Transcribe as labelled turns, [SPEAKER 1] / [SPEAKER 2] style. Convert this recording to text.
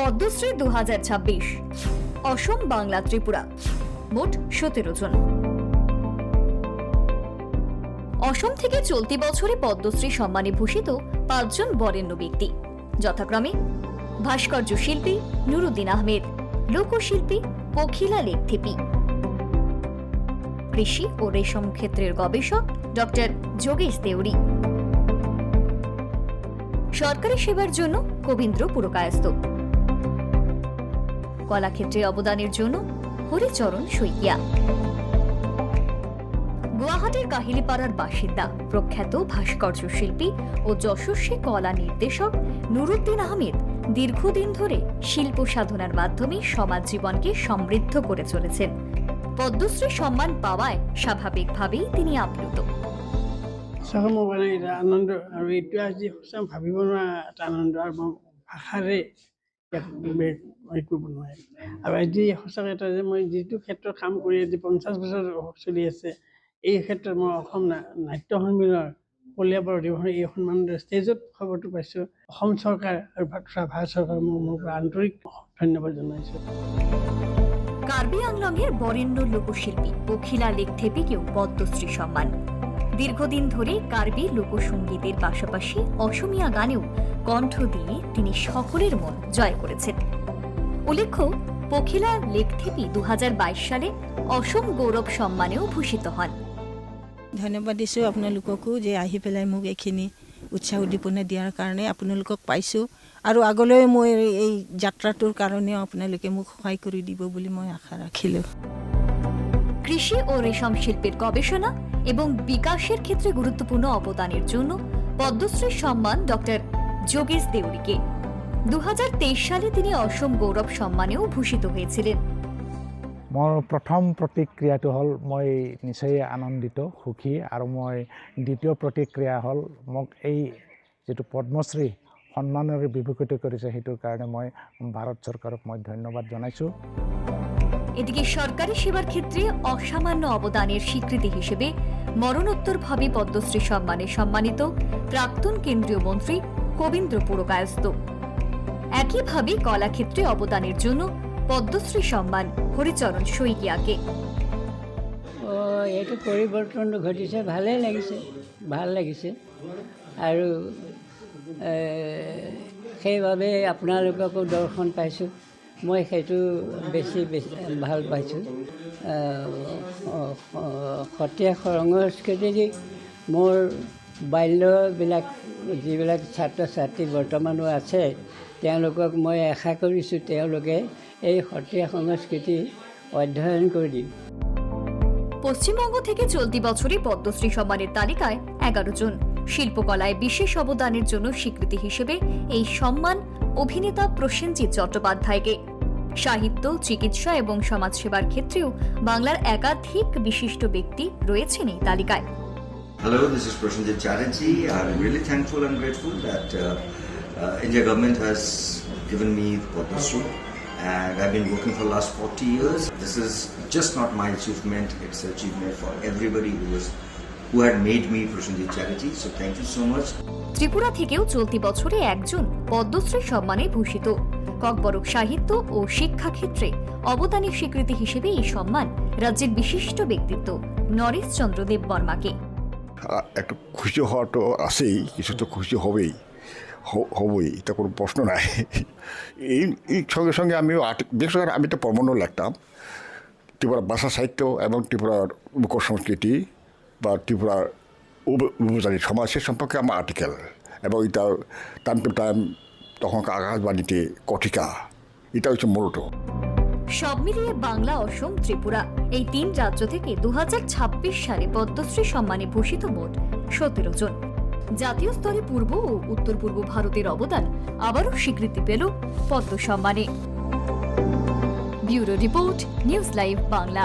[SPEAKER 1] পদ্মশ্রী 2026 অসম, বাংলা, ত্রিপুরা, মোট 17 জন। অসম থেকে চলতি বছরে পদ্মশ্রী সম্মানে ভূষিত 5 জন বরেণ্য ব্যক্তি, যথাক্রমে ভাস্কর্য শিল্পী নুরুদ্দিন আহমেদ, লোকশিল্পী পখিলা লেকথেপি, কৃষি ও রেশম ক্ষেত্রের গবেষক ডক্টর যোগেশ দেউরি, সরকারি সেবার জন্য কবীন্দ্র পুরকায়স্থ, কলাক্ষেত্রে অবদানের জন্য হরিচরণ শইকিয়া, গুয়াহাটির কাহিলিপাড়ার বাসিন্দা প্রখ্যাত ভাস্কর্য শিল্পী ও যশস্বী কলা নির্দেশক নুরুদ্দিন আহমেদ দীর্ঘদিন ধরে শিল্প সাধনার মাধ্যমে সমাজ জীবনকে সমৃদ্ধ করে চলেছেন। পদ্মশ্রী সম্মান পাওয়ায় স্বাভাবিকভাবেই তিনি আপ্লুত।
[SPEAKER 2] মানে এটা আনন্দ, আৰু এইটো আজি সঁচা ভাবিব নোৱাৰা এটা আনন্দ, আৰু ভাষাৰে হেৰি কৰিব নোৱাৰে। আৰু আজি সঁচাকৈ এটা যে মই যিটো ক্ষেত্ৰত কাম কৰি আজি 50 বছৰ চলি আছে, এই ক্ষেত্ৰত মই অসম নাট্য সন্মিলনৰ কলিয়াবৰ অধিৱেশন এই সন্মানৰ ষ্টেজত খবৰটো পাইছোঁ। অসম চৰকাৰ আৰু ভাৰত চৰকাৰ মোৰ পৰা আন্তৰিক ধন্যবাদ জনাইছোঁ।
[SPEAKER 1] কার্বি আংলংয়ের বরেণ্য লোকশিল্পী পখিলা লেকথেপিকেও পদ্মশ্রী সম্মান। দীর্ঘদিন ধরে কার্বি লোকসঙ্গীতের পাশাপাশি অসমিয়া গানেও কণ্ঠ দিয়ে তিনি সকলের মন জয় করেছেন। উল্লেখ্য, পখিলা লেকথেপি 2022 সালে অসম গৌরব সম্মানেও ভূষিত হন।
[SPEAKER 3] ধন্যবাদ দিছোঁ আপোনালোককো যে আহি পেলাই মোক এইখিনি উৎসাহ উদ্দীপনা দিয়াৰ কাৰণে। আপোনালোকক পাইছোঁ আৰু আগলৈ মই এই যাত্ৰাটোৰ কাৰণেও আপোনালোকে মোক সহায় কৰি দিব বুলি মই আশা রাখিলোঁ।
[SPEAKER 1] কৃষি ও রেশম শিল্পের গবেষণা এবং বিকাশের ক্ষেত্রে গুরুত্বপূর্ণ অবদানের জন্য পদ্মশ্রী সম্মান ডক্টর যোগেশ দেউরিকে। 2023 সালে তিনি অসম গৌরব সম্মানেও ভূষিত হয়েছিলেন।
[SPEAKER 4] মোৰ প্ৰথম প্ৰতিক্ৰিয়াটো হ'ল মই নিশ্চয় আনন্দিত, সুখী, আৰু মই দ্বিতীয় প্ৰতিক্ৰিয়া হ'ল মোক এই যিটো পদ্মশ্ৰী সন্মানেৰে বিভূষিত কৰিছে সেইটোৰ কাৰণে মই ভাৰত চৰকাৰক মই ধন্যবাদ জনাইছোঁ।
[SPEAKER 1] এদিকে সরকারি সেবার ক্ষেত্রে অসামান্য অবদানের স্বীকৃতি হিসেবে মরণোত্তরভাবে পদ্মশ্রী সম্মানে সম্মানিত প্রাক্তন কেন্দ্রীয় মন্ত্রী কবীন্দ্র পুরকায়স্থ। একইভাবে কলাক্ষেত্রে অবদানের জন্য পদ্মশ্রী সম্মান হরিচরণ শইকিয়াকে।
[SPEAKER 2] এইটো পৰিৱৰ্তনটো ঘটিছে, ভালেই লাগিছে, ভাল লাগিছে, আৰু সেইবাবে আপোনালোককো দৰ্শন পাইছোঁ, মই সেইটো বেছি ভাল পাইছোঁ। সত্ৰীয়া সংস্কৃতি মোৰ বাল্যবিলাক যিবিলাক ছাত্ৰ ছাত্ৰী বৰ্তমানো আছে, তেওঁলোকক মই আশা কৰিছোঁ তেওঁলোকে এই সত্ৰীয়া সংস্কৃতি অধ্যয়ন কৰি।
[SPEAKER 1] পশ্চিমবঙ্গ থেকে চলতি বছরে পদ্মশ্রী সম্মানের তালিকায় 11 জন। শিল্পকলায় বিশেষ অবদানের জন্য স্বীকৃতি হিসেবে এই সম্মান অভিনেতা প্রসেনজিৎ চট্টোপাধ্যায়কে। সাহিত্য, চিকিৎসা এবং সমাজসেবার ক্ষেত্রেও বাংলার একাধিক বিশিষ্ট ব্যক্তি রয়েছেন এই তালিকায়।
[SPEAKER 5] Hello, this is Prosenjit Chatterjee. I'm really thankful and grateful that India government has given me the Padma Shri, and I've been working for the last 40 years. This is just not my achievement, it's an achievement for everybody who had made me Prosenjit Chatterjee. So thank you so much.
[SPEAKER 1] Tripura থেকেও চলতি বছরে একজন পদ্মশ্রী সম্মানে ভূষিত। ককবরক সাহিত্য ও শিক্ষা ক্ষেত্রে অবদানের স্বীকৃতি হিসেবে এই সম্মান রাজ্যের বিশিষ্ট ব্যক্তিত্ব নরেশ চন্দ্র দেববর্মাকে।
[SPEAKER 6] একটু খুশি হওয়া তো আছেই, কিছু তো খুশি হবেই, এটা কোনো প্রশ্ন নাই। এই সঙ্গে সঙ্গে বিশেষ করে আমি তো প্রবন্ধ লিখতাম ত্রিপুরার ভাষা সাহিত্য এবং ত্রিপুরার লোক সংস্কৃতি বা ত্রিপুরার উপজাতি সমাজ সে সম্পর্কে আমার আর্টিকেল, এবং এটা টাইম টু টাইম তখনকার আকাশবাণীতে কঠিকা, এটা হচ্ছে মূলত।
[SPEAKER 1] সব মিলিয়ে বাংলা, অসম, ত্রিপুরা এই 3 রাজ্য থেকে 2026 সালে পদ্মশ্রী সম্মানে ভূষিত মোট 17 জন। জাতীয় স্তরে পূর্ব ও উত্তর পূর্ব ভারতের অবদান আবারও স্বীকৃতি পেল পদ্ম সম্মানে। Bureau report, news live Bangla.